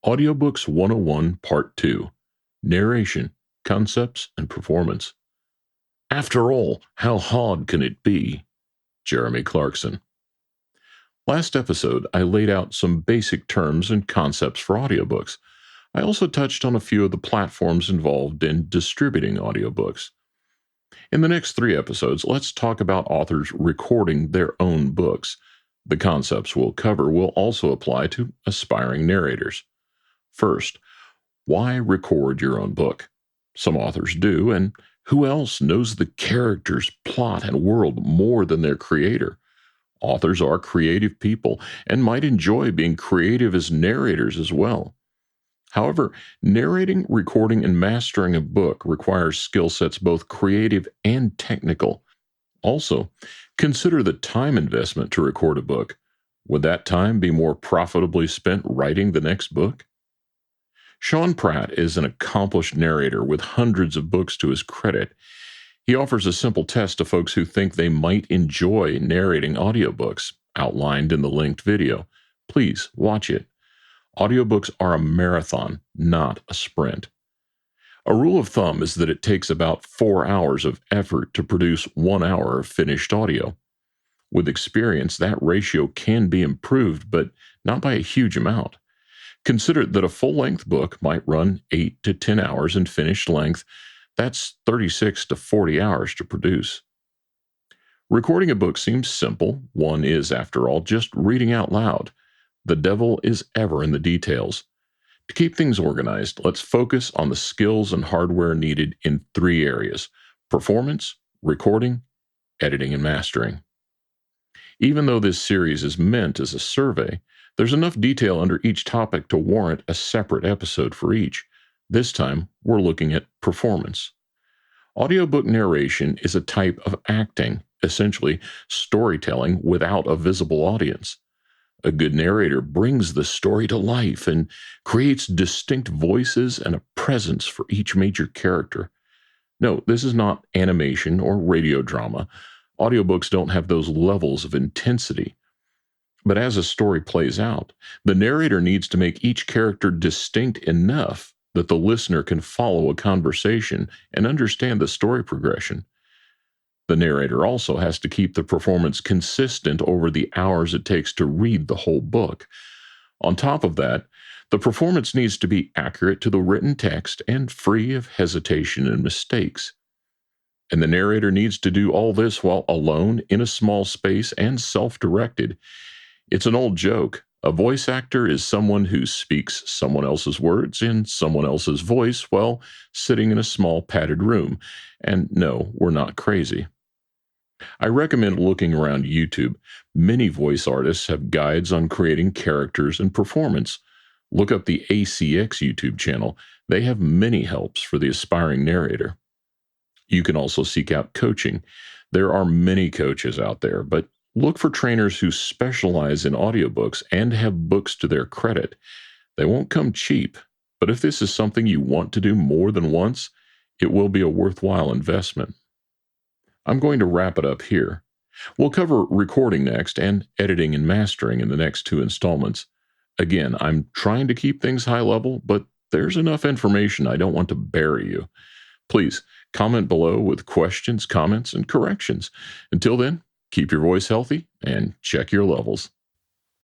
Audiobooks 101 Part 2 Narration, Concepts, and Performance. After all, how hard can it be? Jeremy Clarkson. Last episode, I laid out some basic terms and concepts for audiobooks. I also touched on a few of the platforms involved in distributing audiobooks. In the next 3 episodes, let's talk about authors recording their own books. The concepts we'll cover will also apply to aspiring narrators. First, why record your own book? Some authors do, and who else knows the characters, plot, and world more than their creator? Authors are creative people and might enjoy being creative as narrators as well. However, narrating, recording, and mastering a book requires skill sets both creative and technical. Also, consider the time investment to record a book. Would that time be more profitably spent writing the next book? Sean Pratt is an accomplished narrator with hundreds of books to his credit. He offers a simple test to folks who think they might enjoy narrating audiobooks, outlined in the linked video. Please watch it. Audiobooks are a marathon, not a sprint. A rule of thumb is that it takes about 4 hours of effort to produce 1 hour of finished audio. With experience, that ratio can be improved, but not by a huge amount. Consider that a full-length book might run 8 to 10 hours in finished length. That's 36 to 40 hours to produce. Recording a book seems simple. One is, after all, just reading out loud. The devil is ever in the details. To keep things organized, let's focus on the skills and hardware needed in 3 areas: performance, recording, editing, and mastering. Even though this series is meant as a survey, there's enough detail under each topic to warrant a separate episode for each. This time, we're looking at performance. Audiobook narration is a type of acting, essentially storytelling without a visible audience. A good narrator brings the story to life and creates distinct voices and a presence for each major character. No, this is not animation or radio drama. Audiobooks don't have those levels of intensity. But as a story plays out, the narrator needs to make each character distinct enough that the listener can follow a conversation and understand the story progression. The narrator also has to keep the performance consistent over the hours it takes to read the whole book. On top of that, the performance needs to be accurate to the written text and free of hesitation and mistakes. And the narrator needs to do all this while alone in a small space and self-directed. It's an old joke. A voice actor is someone who speaks someone else's words in someone else's voice while sitting in a small padded room. And no, we're not crazy. I recommend looking around YouTube. Many voice artists have guides on creating characters and performance. Look up the ACX YouTube channel. They have many helps for the aspiring narrator. You can also seek out coaching. There are many coaches out there, but look for trainers who specialize in audiobooks and have books to their credit. They won't come cheap, but if this is something you want to do more than once, it will be a worthwhile investment. I'm going to wrap it up here. We'll cover recording next and editing and mastering in the next 2 installments. Again, I'm trying to keep things high level, but there's enough information I don't want to bury you. Please comment below with questions, comments, and corrections. Until then, keep your voice healthy and check your levels.